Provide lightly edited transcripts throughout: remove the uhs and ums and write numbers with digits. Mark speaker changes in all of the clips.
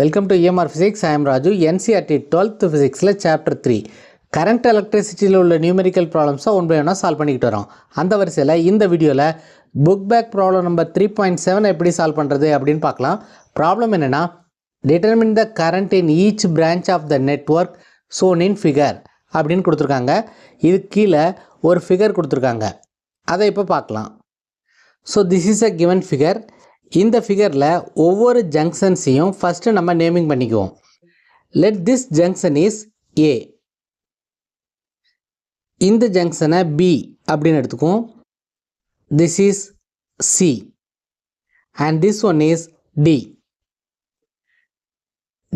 Speaker 1: Welcome to EMR Physics. I am Raju. NCERT 12th Physics Chapter 3 Current Electricity உள்ள numerical problems one by ஒன்னா solve பண்ணிக்கிட்டு வரோம். அந்த வரிசையில் இந்த வீடியோவில் புக் பேக் ப்ராப்ளம் நம்பர் 3.7 எப்படி சால்வ் பண்ணுறது அப்படின்னு பார்க்கலாம். ப்ராப்ளம் என்னென்னா determine the current in each branch of the network shown in figure அப்படின்னு கொடுத்துருக்காங்க. இது கீழே ஒரு ஃபிகர் கொடுத்துருக்காங்க, அதை இப்போ பார்க்கலாம். So this is a given figure. இந்த ஃபிகரில் ஒவ்வொரு ஜங்ஷன்ஸையும் ஃபஸ்ட்டு நம்ம நேமிங் பண்ணிக்குவோம். Let this junction is A, இந்த ஜங்ஷனை பி அப்படின்னு எடுத்துக்குவோம். This is C and this one is D.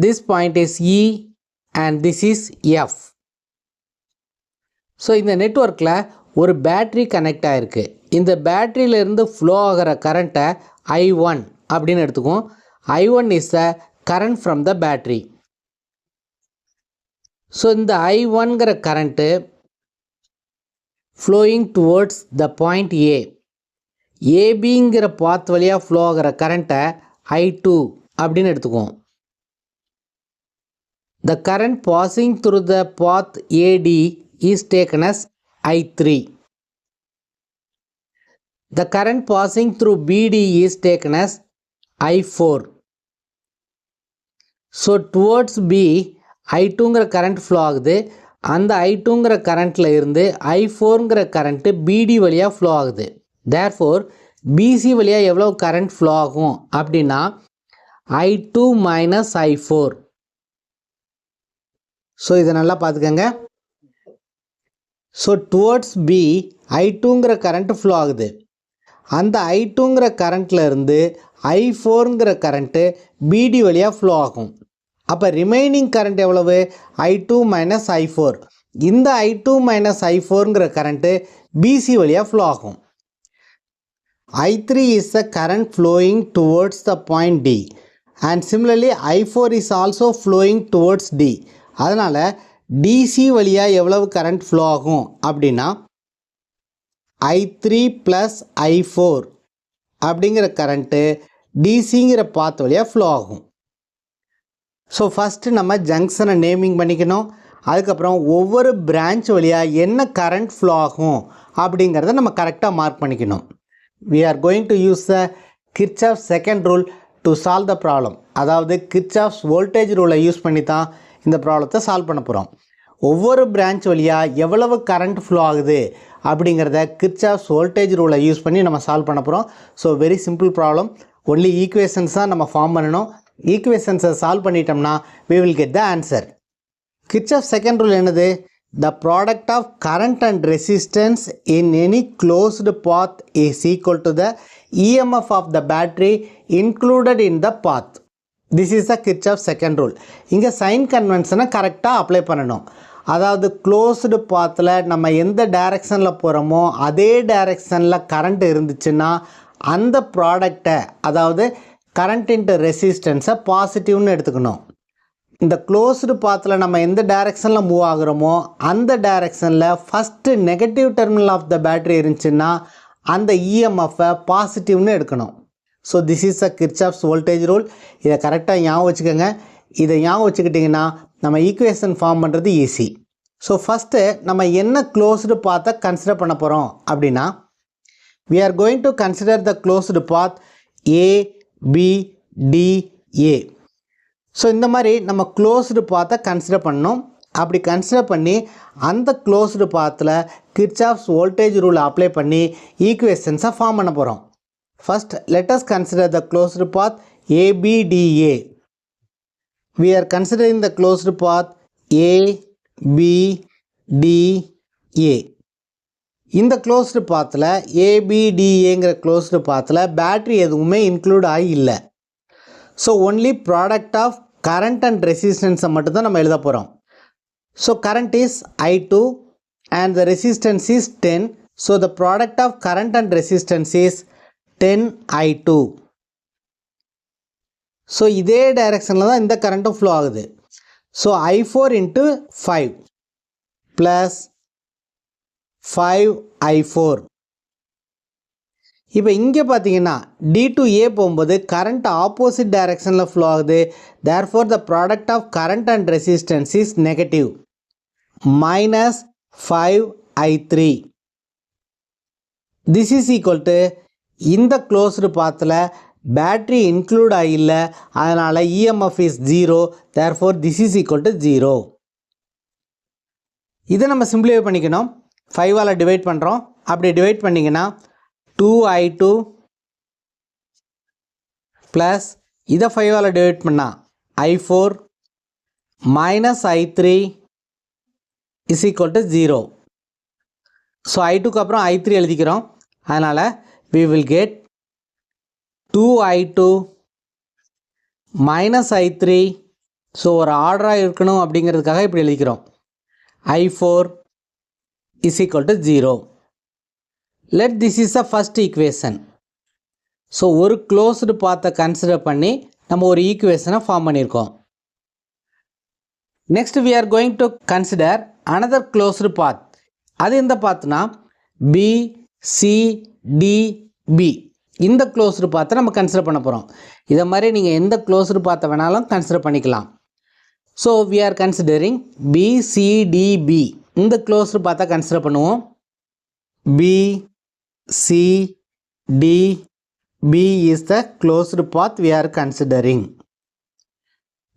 Speaker 1: This point is E and this is F. So இந்த நெட்வொர்க்கில் ஒரு பேட்ரி கனெக்ட் ஆகிருக்கு. இந்த பேட்டரியிலேருந்து ஃப்ளோ ஆகிற கரண்ட்டை I1 அப்படின்னு எடுத்துக்குவோம். I1 is the current from the battery. So இந்த I1ங்கிற current flowing towards the point A. ஏபிங்கிற பாத் வழியாக ஃப்ளோ ஆகிற கரண்ட்டை I2 அப்படின்னு எடுத்துக்குவோம். The current passing through the path AD is taken as I3. The current passing through BD is taken as I4. So towards B I2ங்கிற current flow ஆகுது. அந்த I2ங்கிற கரண்ட்டில் இருந்து I4ங்கிற கரண்ட்டு BD வழியாக ஃப்ளோ ஆகுது. தேர்ஃபோர் BC வழியாக எவ்வளோ கரண்ட் ஃப்ளோ ஆகும் அப்படின்னா I2 மைனஸ் I4. ஸோ இதை நல்லா பார்த்துக்கங்க. ஸோ டுவோர்ட்ஸ் பி I2ங்கிற கரண்ட்டு ஃப்ளோ ஆகுது. அந்த I2ங்கிற கரண்ட்டில் இருந்து I4ங்கிற கரண்ட்டு பிடி வழியாக ஃப்ளோ ஆகும். அப்போ ரிமைனிங் கரண்ட் எவ்வளவு? I2 minus I4. இந்த I2 மைனஸ் I4ங்கிற கரண்ட்டு பிசி வழியாக ஃப்ளோ ஆகும். I3 is the current flowing towards the point D and similarly I4 is also flowing towards D. அதனால் டிசி வழியாக எவ்வளவு கரண்ட் ஃப்ளோ ஆகும் அப்படின்னா I3 ப்ளஸ் I4 அப்படிங்கிற கரண்ட்டு டிசிங்கிற பாத் வழியாக ஃப்ளோ ஆகும். ஸோ ஃபஸ்ட்டு நம்ம ஜங்ஷனை நேமிங் பண்ணிக்கணும். அதுக்கப்புறம் ஒவ்வொரு பிரான்ச் வழியாக என்ன கரண்ட் ஃப்ளோ ஆகும் அப்படிங்கிறத நம்ம கரெக்டாக மார்க் பண்ணிக்கணும். we are going to use the Kirchhoff's second rule to solve the problem. அதாவது Kirchhoff's voltage ரூலை யூஸ் பண்ணி தான் இந்த ப்ராப்ளத்தை சால்வ் பண்ண போகிறோம். ஒவ்வொரு பிரான்ச் வழியாக எவ்வளவு கரண்ட் ஃப்ளோ ஆகுது அப்படிங்கிறத Kirchhoff's வோல்டேஜ் ரூலை யூஸ் பண்ணி நம்ம சால்வ் பண்ண போகிறோம். So very simple problem. Only equations தான் நம்ம ஃபார்ம் பண்ணணும். ஈக்குவேஷன்ஸை சால்வ் பண்ணிட்டோம்னா we will get the answer. Kirchhoff's second rule என்னது? The product of current and resistance in any closed path is equal to the EMF of the battery included in the path. This is the Kirchhoff's second rule. இங்கே sign கன்வென்ஷனை கரெக்டாக apply பண்ணணும். அதாவது closed பாத்தில் நம்ம எந்த டைரெக்ஷனில் போகிறோமோ அதே டைரெக்ஷனில் கரண்ட் இருந்துச்சுன்னா அந்த ப்ராடக்டை, அதாவது கரண்ட் இன்ட்டு ரெசிஸ்டன்ஸை பாசிட்டிவ்னு எடுத்துக்கணும். இந்த க்ளோஸ்டு பாத்தில் நம்ம எந்த டைரெக்ஷனில் மூவ் ஆகுறோமோ அந்த டைரெக்ஷனில் first negative terminal of the battery இருந்துச்சுன்னா அந்த இஎம்எஃப்பை பாசிட்டிவ்னு எடுக்கணும். So this is a Kirchhoff's voltage rule. இதை கரெக்டாக ஞாபகம் வச்சுக்கோங்க. இதை ஞாபகம் வச்சுக்கிட்டிங்கன்னா நம்ம ஈக்குவேஷன் ஃபார்ம் பண்ணுறது ஈஸி. ஸோ ஃபஸ்ட்டு நம்ம என்ன க்ளோஸ்டு பாத்தை கன்சிடர் பண்ண போகிறோம் அப்படின்னா we are going to consider the closed path A, B, D, A. So இந்த மாதிரி நம்ம க்ளோஸ்டு பாத்தை கன்சிடர் பண்ணணும். அப்படி கன்சிடர் பண்ணி அந்த க்ளோஸ்டு பாத்தில் Kirchhoff's வோல்டேஜ் ரூலை அப்ளை பண்ணி ஈக்குவேஷன்ஸை ஃபார்ம் பண்ண போகிறோம். First, let us consider the closed path ABDA. We are considering the closed path ABDA. இந்த closed pathல ABDAங்கிற closed pathல பேட்டரி எதுவுமே இன்க்ளூட் ஆகி இல்லை. So only product of current and ரெசிஸ்டன்ஸை மட்டும்தான் நம்ம எழுத போகிறோம். So current is I2 and the resistance is 10. So the product of current and resistance is 10I2. So இதே டைரெக்ஷனில் தான் இந்த கரண்ட்டும் ஃப்ளோ ஆகுது. So I4 into 5 plus 5I4. இப்போ இங்கே பார்த்தீங்கன்னா D to A போகும்போது கரண்ட் ஆப்போசிட் டைரக்ஷனில் ஃப்ளோ ஆகுது. Therefore the product of current and resistance is negative -5I3. This is equal to இந்த க்ளோஸ்டு பாத்தில் பேட்ரி இன்க்ளூட் ஆகில்ல, அதனால் EMF is 0. Therefore this is equal to 0. இதை நம்ம சிம்பிளிஃபை பண்ணிக்கணும். 5ஆல் டிவைட் பண்ணுறோம். அப்படி டிவைட் பண்ணிங்கன்னா 2I2 ப்ளஸ் இதை 5ஆல் டிவைட் பண்ணால் I4 -I3 is equal to 0. So I2க்கு அப்புறம் I3 எழுதிக்கிறோம். அதனால் we will get 2I2 -I3. So ஒரு ஆர்டராக இருக்கணும் அப்படிங்கிறதுக்காக இப்படி எழுதிக்கிறோம். I4 is equal to 0. Let this is the first equation. So ஒரு closed path கன்சிடர் பண்ணி நம்ம ஒரு ஈக்குவேஷனை ஃபார்ம் பண்ணியிருக்கோம். Next we are going to consider another closed path. அது எந்த பாத்னா BCDB. இந்த closed path நம்ம கன்சிடர் பண்ண போகிறோம். இதை மாதிரி நீங்கள் எந்த closed path வேணாலும் கன்சிடர் பண்ணிக்கலாம். So we are considering BCDB. இந்த closed path கன்சிடர் பண்ணுவோம். BCDB is the closed path we are considering.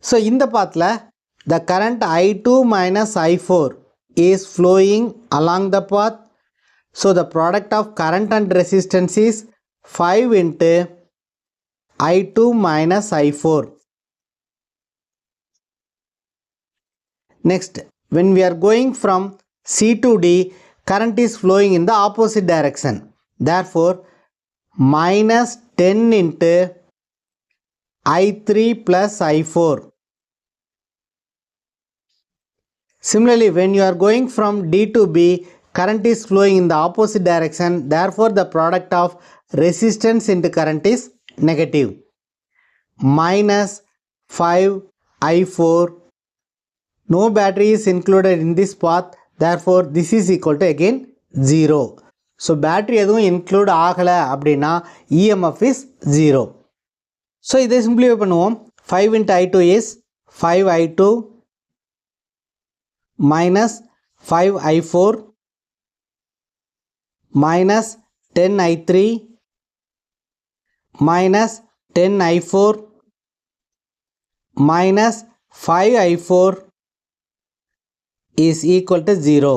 Speaker 1: So இந்த பாத்தில் the current I2 minus I4 is flowing along the path. So the product of current and resistance is 5 into I2 minus I4. Next, when we are going from C to D, current is flowing in the opposite direction. Therefore, minus 10 into I3 plus I4. Similarly, when you are going from D to B, current is flowing in the opposite direction. Therefore, the product of resistance into current is negative. Minus 5I4. No battery is included in this path. Therefore, this is equal to again 0. So, battery எதுவும் include ஆகலை அப்படின்னா EMF is 0. So, இதை simplify பண்ணுவோம். 5 into I2 is 5I2 minus 5I4 minus 10I3 minus 10I4 minus 5I4 is equal to 0.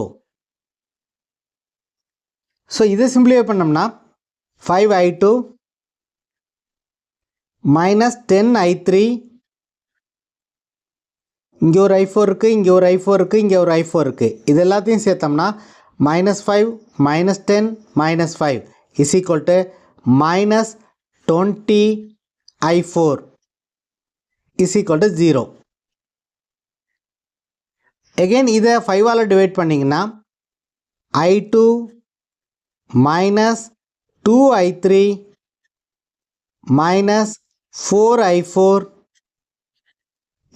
Speaker 1: So, இதை simplify பண்ணோம்னா 5I2 minus 10I3, இங்கே ஒரு I4 இருக்குது, இங்கே ஒரு I4 இருக்குது, இங்கே ஒரு I4 இருக்குது. இது எல்லாத்தையும் சேர்த்தோம்னா -5 -10 -5 is equal to -20I4 is equal to 0. Again இதை 5ஆல் டிவைட் பண்ணிங்கன்னா I2 minus 2I3 minus 4I4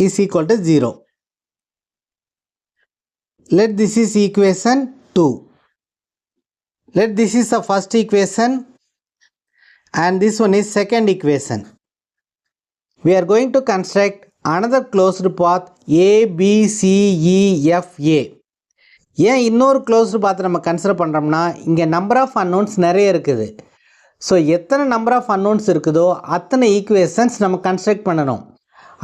Speaker 1: is equal to 0. Let this is equation 2. Let this is the first equation and this one is second equation. We are going to construct another closed path ABCEFA. ஏன் இன்னொரு closed path நம்ம consider பண்ணுறோம்னா இங்கே number of unknowns நிறைய இருக்குது. So எத்தனை number of unknowns இருக்குதோ அத்தனை ஈக்குவேஷன்ஸ் நம்ம கன்ஸ்ட்ரக்ட் பண்ணணும்.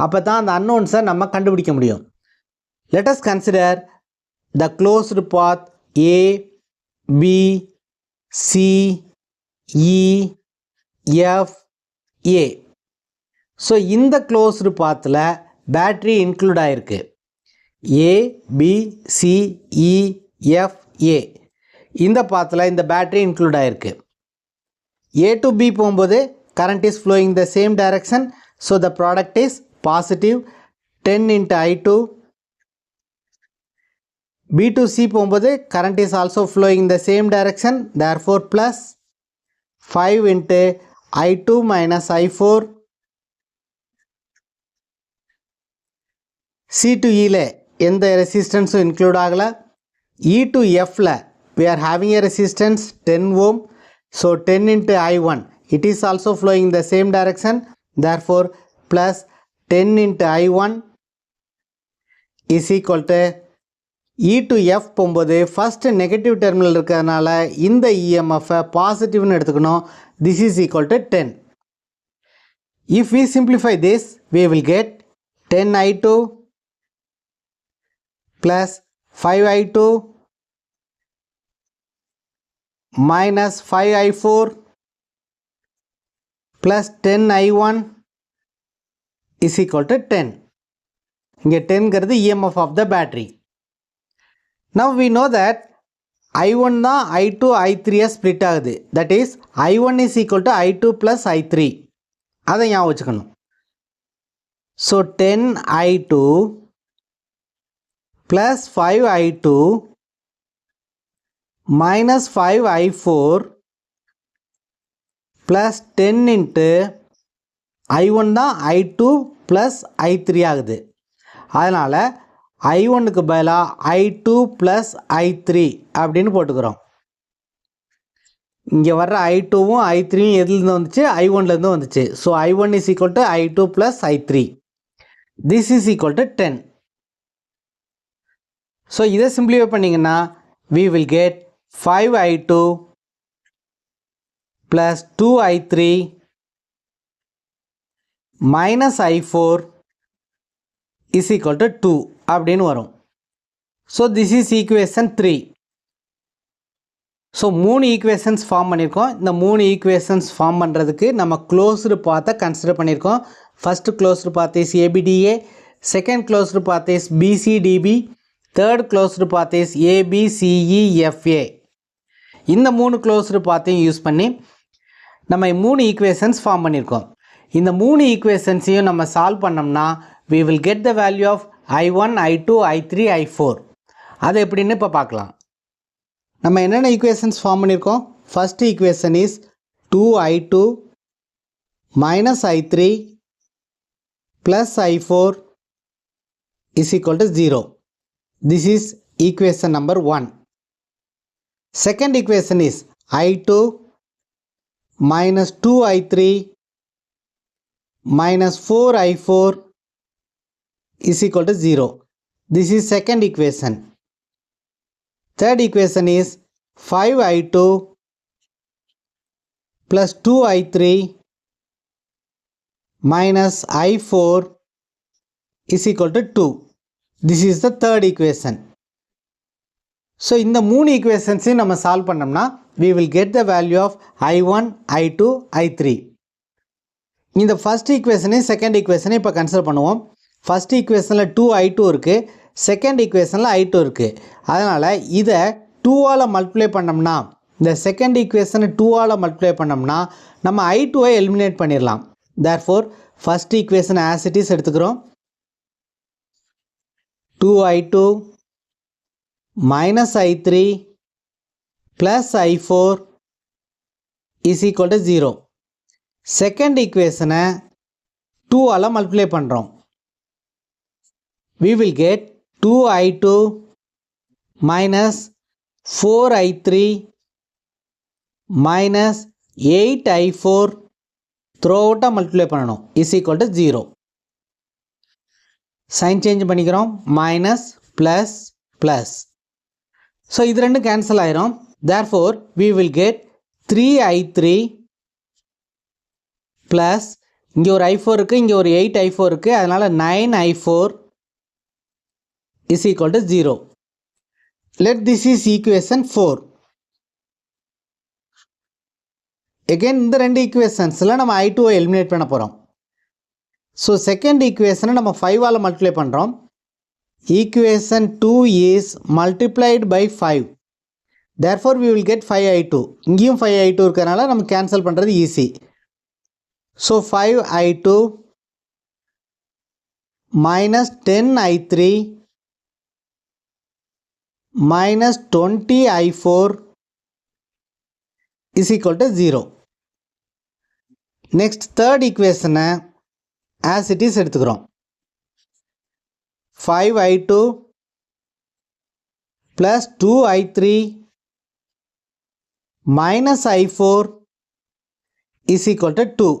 Speaker 1: அப்போ தான் அந்த அன்னோன்ஸை நம்ம கண்டுபிடிக்க முடியும். Let us consider the closed path A, B, C, E, F, A. So இந்த closed pathல பேட்ரி இன்க்ளூட் ஆகிருக்கு. A, B, C, E, F, A. இந்த பாத்தில் இந்த பேட்ரி இன்க்ளூட் ஆகிருக்கு. A to B போகும்போது current is flowing the same direction. So the product is positive 10 into I2. B to C போகும்போது current is also flowing in the same direction. Therefore plus 5 into I2 minus I4. C to Eல எந்த ரெசிஸ்டன்ஸும் include ஆகலை. E to Fல we are having a resistance 10 ohm. So 10 into I1, it is also flowing in the same direction. Therefore, plus 10 into I1 is equal to E to F போகும்போது first negative terminal இருக்கிறதுனால இந்த EMF பாசிட்டிவ்னு எடுத்துக்கணும். This is equal to 10. If we simplify this, we will get 10I2 plus 5I2 minus 5I4 plus 10I1 is equal to 10. இங்கே 10ங்கிறது EMF of the battery. Now we know that I1 தான் I2 I3 split ஆகுது. That is I1 is equal to I2 plus I3. அதை ஞாபகம் வச்சுக்கணும். So 10I2 plus 5I2 minus 5I4 plus 10 into I1 தான் I2 plus I3 ஆகுது. அதனால் I1க்கு பதிலாக I2 plus I3 அப்படின்னு போட்டுக்கிறோம். இங்கே வர்ற I2வும் I3யும் எதுலேருந்து வந்துச்சு? I1லேருந்து வந்துச்சு. So I1 is equal to I2 plus I3. This is equal to 10. So இதை சிம்பிளிஃபை பண்ணிங்கன்னா we will get 5I2 plus 2I3 minus I4 is equal to 2 அப்படின்னு வரும். So this is equation 3. So 3 equations form பண்ணியிருக்கோம். இந்த 3 equations form பண்ணுறதுக்கு நம்ம closed பாத்தை consider பண்ணியிருக்கோம். First closed path is ABDA, second closed path is BCDB, third closed path is ABCEFA. இந்த 3 closed பாத்தையும் use பண்ணி நம்ம 3 ஈக்குவேஷன்ஸ் ஃபார்ம் பண்ணியிருக்கோம். இந்த 3 ஈக்குவேஷன்ஸையும் நம்ம சால்வ் பண்ணோம்னா we will get the value of I1, I2, I3, I4. அது எப்படின்னு இப்போ பார்க்கலாம். நம்ம என்னென்ன ஈக்குவேஷன்ஸ் ஃபார்ம் பண்ணியிருக்கோம்? First equation is 2I2 minus I3 plus I4 is equal to 0. This is equation number 1. Second equation is I2 minus 2I3 minus 4I4 is equal to 0. This is second equation. Third equation is 5I2 plus 2I3 minus I4 is equal to 2. This is the third equation. So இந்த 3 equations நம்ம solve பண்ணோம்னா we will get the value of I1, I2, I3. இந்த first equation second equation இப்போ consider பண்ணுவோம். first equationல 2I2 இருக்கு, second ஈக்குவேஷனில் I2 இருக்குது. அதனால் இதை 2ஆல் மல்டிப்ளை பண்ணோம்னா, இந்த செகண்ட் ஈக்குவேஷனை 2ஆல் மல்டிப்ளை பண்ணோம்னா நம்ம I2வை எலிமினேட் பண்ணிடலாம். Therefore first equation as it is எடுத்துக்கிறோம். 2I2 minus I3 plus I4 is equal to 0. Second ஈக்குவேஷனை 2ஆல் மல்டிப்ளை பண்ணுறோம். We will get 2I2 minus 4I3 minus 8I4 throughout multiply பண்ணணும் is equal to 0. sign change பண்ணிக்கிறோம். minus plus plus. so இது ரெண்டு cancel ஆயிரும். therefore we will get 3I3 plus இங்கே ஒரு I4 இருக்கு, இங்கே ஒரு 8I4 இருக்கு, அதனால 9I4 is equal to 0. Let this is equation 4. Again இந்த ரெண்டு equationsல நம்ம I2வை eliminate பண்ண போகிறோம். So second equation நம்ம 5ஆல் multiply பண்ணுறோம். Equation 2 is multiplied by 5. Therefore we will get 5I2. இங்கேயும் 5I2 இருக்கிறனால நம்ம cancel பண்ணுறது easy. So 5I2 minus 10I3 minus 20I4 is equal to 0. Next third equation as it is எடுத்துக்கிறோம். 5I2 plus 2I3 minus I4 is equal to 2.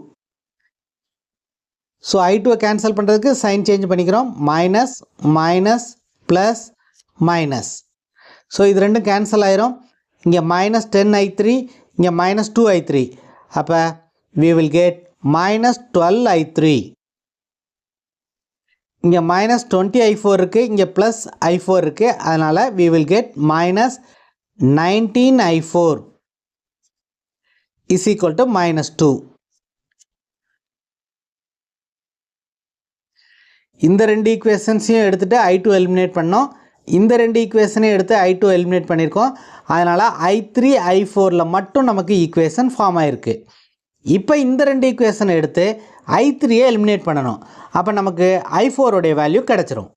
Speaker 1: So I2 cancel பண்ணுறதுக்கு sign change பண்ணிக்கிறோம். Minus minus plus minus. So இது ரெண்டும் cancel ஆயிரும். இங்கே minus 10I3, இங்கே minus 2I3. அப்போ we will get minus 12I3. இங்கே minus 20I4 இருக்குது, இங்கே plus I4 இருக்குது. அதனால் we will get minus 19I4 is equal to minus 2. இந்த ரெண்டு ஈக்குவேஷன்ஸையும் எடுத்துகிட்டு I2 எலிமினேட் பண்ணோம். இந்த ரெண்டு ஈக்குவேஷனையும் எடுத்து I2 எலிமினேட் பண்ணியிருக்கோம். அதனால் I3 I4ல் மட்டும் நமக்கு ஈக்குவேஷன் ஃபார்ம் ஆகிருக்கு. இப்போ இந்த ரெண்டு ஈக்குவேஷனை எடுத்து I3யை எலிமினேட் பண்ணணும். அப்போ நமக்கு I4உடைய வேல்யூ கிடச்சிரும்.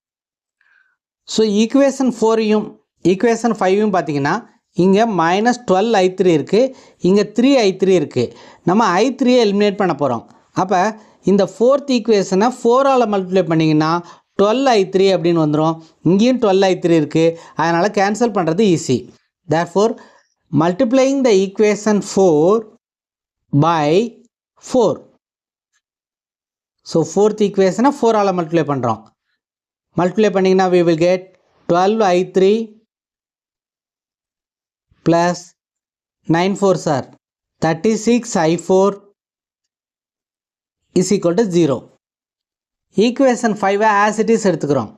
Speaker 1: ஸோ ஈக்குவேஷன் 4யும் ஈக்குவேஷன் 5யும் பார்த்தீங்கன்னா இங்கே minus 12I3 இருக்குது, இங்கே 3I3 இருக்குது. நம்ம I3யை எலிமினேட் பண்ண போகிறோம். அப்போ இந்த ஃபோர்த் ஈக்குவேஷனை 4ஆல் மல்டிப்ளை பண்ணிங்கன்னா 12I3 அப்படின்னு வந்துடும். இங்கேயும் 12I3 இருக்குது. அதனால் கேன்சல் பண்ணுறது easy. Therefore multiplying the equation 4 by 4. So fourth ஈக்குவேஷனை 4ஆல் மல்டிப்ளை பண்ணுறோம். மல்டிப்ளை பண்ணிங்கன்னா we will get 12I3 plus 9 4s are 36I4 is equal to 0. Equation 5 as it is எடுத்துக்கிறோம்.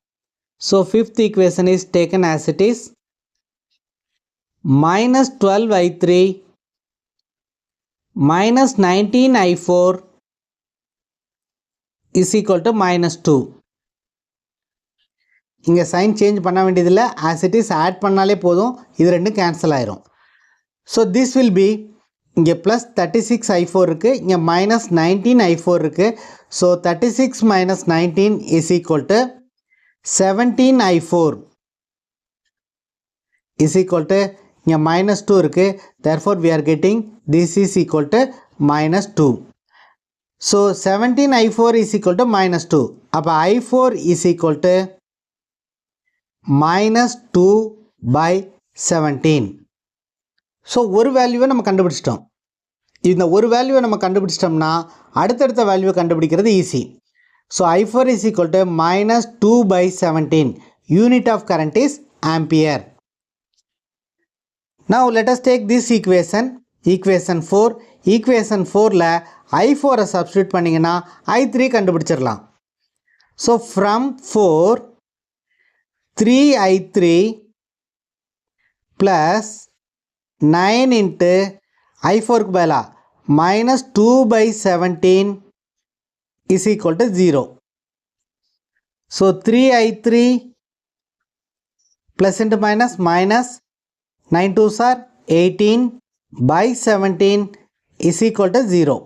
Speaker 1: So fifth equation is taken as it is. Minus 12I3 minus 19I4 is equal to minus 2. இங்கே sign change பண்ண வேண்டியதில்லை. as it is add பண்ணாலே போதும். இது ரெண்டும் cancel ஆயிரும். So this will be இங்கே ப்ளஸ் 36I4 இருக்குது, இங்கே மைனஸ் 19I4 இருக்குது. So 36 minus 19 is equal to 17I4 is equal to இங்கே minus 2 இருக்குது. therefore we are getting this is equal to minus 2. So 17I4 is equal to minus 2. அப்போ I4 is equal to minus 2 by 17. So ஒரு வேல்யூவை நம்ம கண்டுபிடிச்சிட்டோம். இந்த ஒரு வேல்யூவை நம்ம கண்டுபிடிச்சிட்டோம்னா அடுத்தடுத்த வேல்யூவை கண்டுபிடிக்கிறது easy. So I4 is equal to minus 2 by 17. Unit of current is ampere. Now let us take this equation, equation 4. Equation 4ல I4 substitute பண்ணிங்கன்னா I3 கண்டுபிடிச்சிடலாம். So from 4 3I3 plus 9 into I4க்கு பதிலா minus 2 by 17 is equal to 0. So 3I3 plus into minus minus 9 2s are 18 by 17 is equal to 0.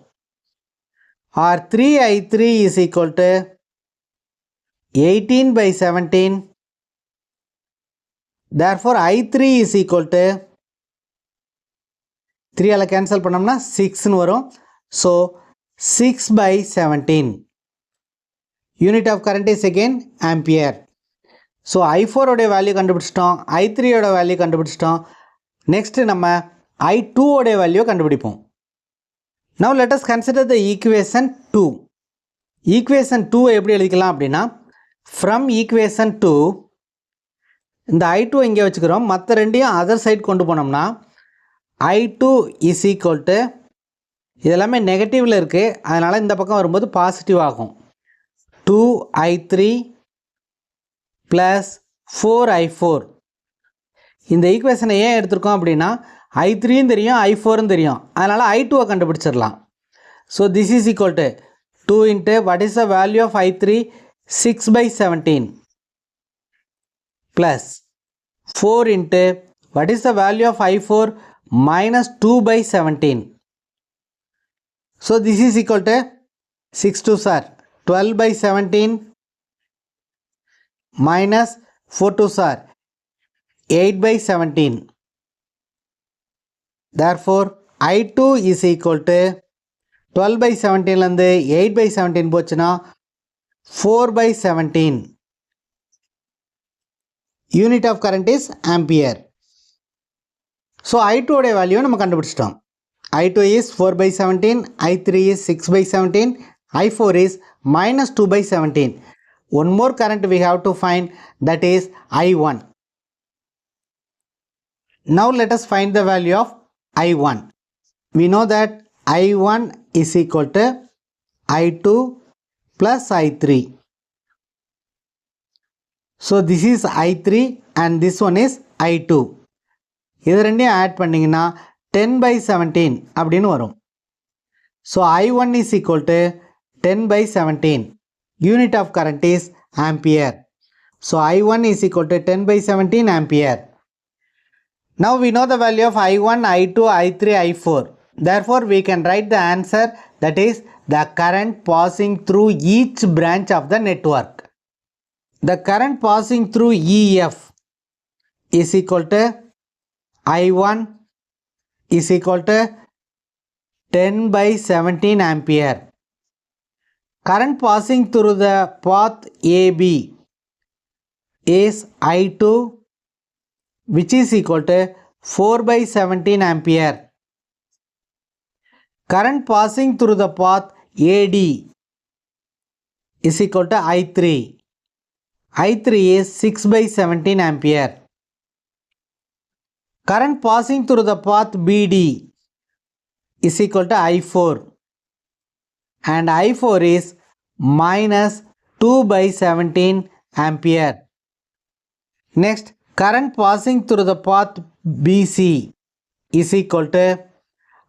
Speaker 1: Or 3I3 is equal to 18 by 17. Therefore I3 is equal to 3ஆல் cancel பண்ணோம்னா 6ன்னு வரும். So 6 by 17. Unit of current is again ampere. So I4உடைய value கண்டுபிடிச்சிட்டோம், I3யோட value கண்டுபிடிச்சிட்டோம். Next நம்ம I2உடைய வேல்யூ கண்டுபிடிப்போம். Now let us consider the equation 2. Equation 2 எப்படி எழுதிக்கலாம் அப்படின்னா ஃப்ரம் ஈக்குவேஷன் 2 இந்த I2 இங்கே வச்சுக்கிறோம். மற்ற ரெண்டையும் அதர் சைட் கொண்டு போனோம்னா I2 is equal to இதெல்லாமே நெகட்டிவில் இருக்குது, அதனால் இந்த பக்கம் வரும்போது பாசிட்டிவ் ஆகும். 2I3 plus 4I4. இந்த ஈக்குவேஷனை ஏன் எடுத்திருக்கோம் அப்படின்னா I3யும் தெரியும் I4ம் தெரியும், அதனால் I2வை கண்டுபிடிச்சிடலாம். So this is equal to 2 into what is the value of I3? 6 by 17 plus 4 into what is the value of I4? minus 2 by 17. So this is equal to 6 2s are 12 by 17 minus 4 2s are 8 by 17. Therefore I2 is equal to 12 by 17லேருந்து 8 by 17 போச்சுன்னா 4 by 17. Unit of current is ampere. So I2 உடைய value நம்ம கண்டுபிடிச்சிட்டோம். I2 is 4 by 17, I3 is 6 by 17, I4 is minus 2 by 17. One more current we have to find, that is I1. Now let us find the value of I1. We know that I1 is equal to I2 plus I3. So this is I3 and this one is I2. இது ரெண்டையும் add பண்ணிங்கன்னா 10 by 17 அப்படின்னு வரும். So I1 is equal to 10 by 17. Unit of current is ampere. So I1 is equal to 10 by 17 ampere. Now we know the value of I1, I2, I3, I4. Therefore we can write the answer, that is the current passing through each branch of the network. The current passing through EF is equal to I1 is equal to 10 by 17 ampere. Current passing through the path AB is I2, which is equal to 4 by 17 ampere. Current passing through the path AD is equal to I3. I3 is 6 by 17 ampere. Current passing through the path BD is equal to I4. And I4 is minus 2 by 17 ampere. Next, current passing through the path BC is equal to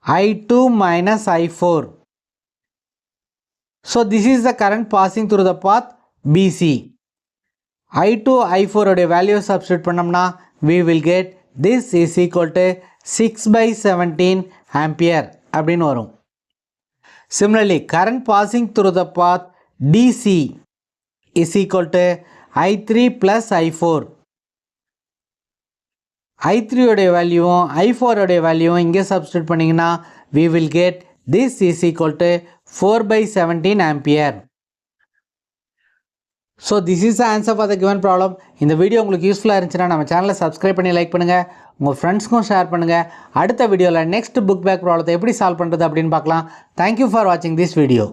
Speaker 1: I2 minus I4. So this is the current passing through the path BC. I2, I4 உடைய value substitute பண்ணோம்னா we will get this is equal to 6 by 17 ampere அப்படின்னு வரும். Similarly, current passing through the path DC is equal to I3 plus I4. I3 உடைய வேல்யூவும் I4 உடைய வேல்யூவும் இங்கே substitute பண்ணிங்கன்னா we will get this is equal to 4 by 17 ampere. So this is the answer for the given problem. இந்த video உங்களுக்கு யூஸ்ஃபுல்லாக இருந்துச்சுன்னா நம்ம சேனலை சப்ஸ்கிரைப் பண்ணி லைக் பண்ணுங்கள், உங்கள் ஃப்ரெண்ட்ஸ்க்கும் ஷேர் பண்ணுங்கள். அடுத்த வீடியோவில் நெக்ஸ்ட் புக் பேக் ப்ராப்ளத்தை எப்படி சால்வ் பண்ணுறது அப்படின்னு பார்க்கலாம். தேங்க்யூ ஃபார் வாட்சிங் திஸ் வீடியோ.